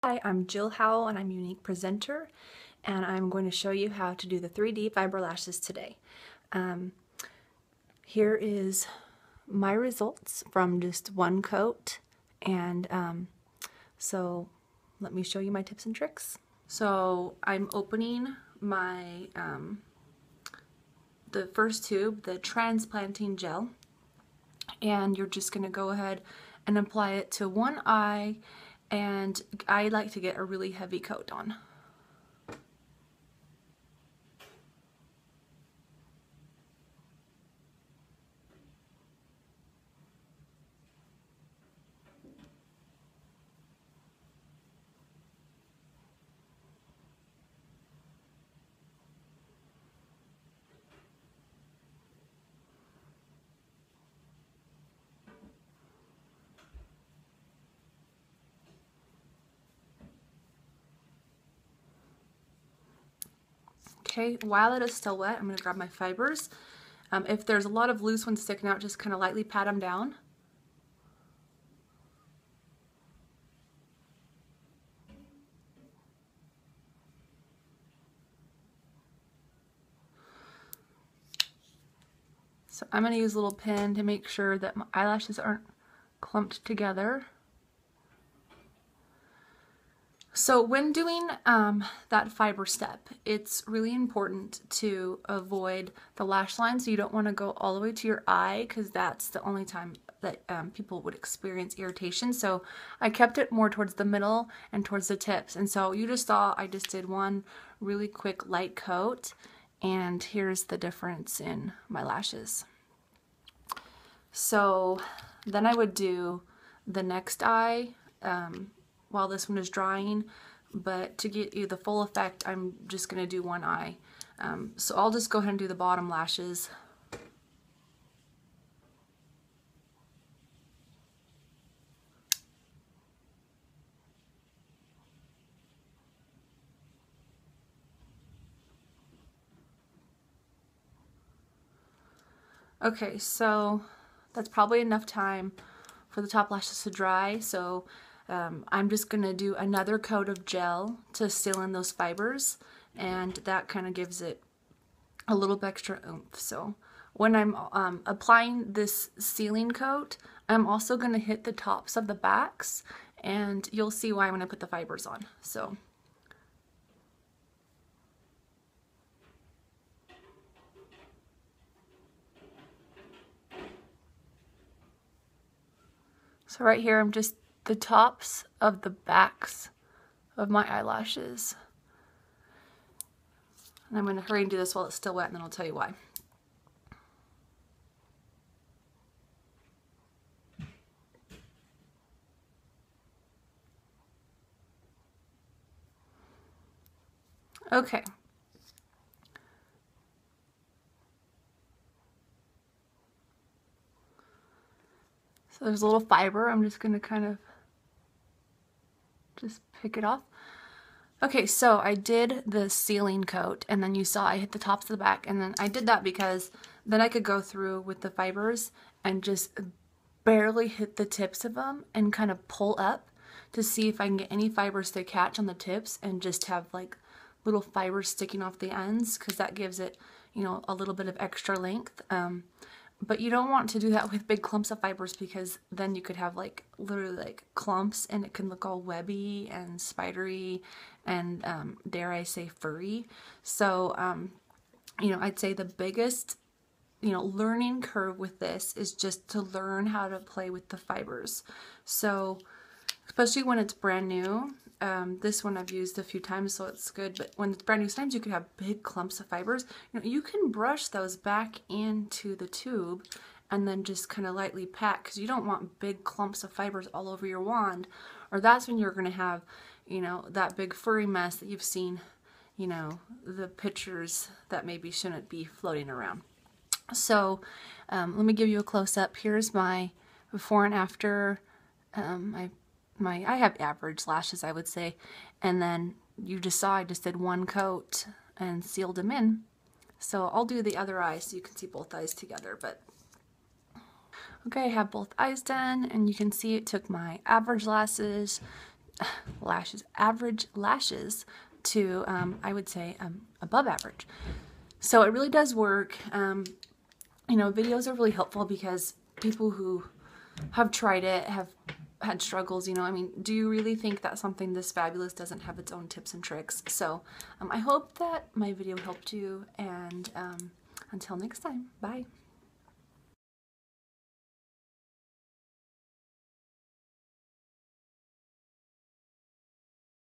Hi, I'm Jill Howell and I'm Unique Presenter, and I'm going to show you how to do the 3D fiber lashes today. Here is my results from just one coat, and so let me show you my tips and tricks. So I'm opening my the first tube, the transplanting gel, and you're just going to go ahead and apply it to one eye, and I like to get a really heavy coat on. Okay, while it is still wet, I'm going to grab my fibers. If there's a lot of loose ones sticking out, just kind of lightly pat them down. So I'm going to use a little pin to make sure that my eyelashes aren't clumped together. So when doing that fiber step, it's really important to avoid the lash line. So you don't want to go all the way to your eye, because that's the only time that people would experience irritation. So I kept it more towards the middle and towards the tips. And so you just saw I just did one really quick light coat, and here's the difference in my lashes. So then I would do the next eye while this one is drying, but to get you the full effect, I'm just going to do one eye. So I'll just go ahead and do the bottom lashes. Okay, so that's probably enough time for the top lashes to dry, so I'm just going to do another coat of gel to seal in those fibers, and that kind of gives it a little bit extra oomph. So when I'm applying this sealing coat, I'm also going to hit the tops of the backs, and you'll see why when I put the fibers on. So right here, I'm just the tops of the backs of my eyelashes. And I'm going to hurry and do this while it's still wet, and then I'll tell you why. Okay. So there's a little fiber. I'm just going to kind of just pick it off. Okay, so I did the sealing coat, and then you saw I hit the tops of the back, and then I did that because then I could go through with the fibers and just barely hit the tips of them and kind of pull up to see if I can get any fibers to catch on the tips, and just have like little fibers sticking off the ends, because that gives it, you know, a little bit of extra length. But you don't want to do that with big clumps of fibers, because then you could have like literally like clumps, and it can look all webby and spidery and dare I say furry. So you know, I'd say the biggest, you know, learning curve with this is just to learn how to play with the fibers. So especially when it's brand new, this one I've used a few times, so it's good, but when it's brand new, sometimes you could have big clumps of fibers. You know, you can brush those back into the tube and then just kind of lightly pat, because you don't want big clumps of fibers all over your wand, or that's when you're going to have, you know, that big furry mess that you've seen, you know, the pictures that maybe shouldn't be floating around. So let me give you a close-up. Here's my before and after. I have average lashes, I would say, and then you just saw I just did one coat and sealed them in. So I'll do the other eye so you can see both eyes together. But okay, I have both eyes done, and you can see it took my average lashes average lashes to, I would say, above average. So it really does work. You know, videos are really helpful because people who have tried it have had struggles, you know. I mean, do you really think that something this fabulous doesn't have its own tips and tricks? So I hope that my video helped you, and until next time, bye.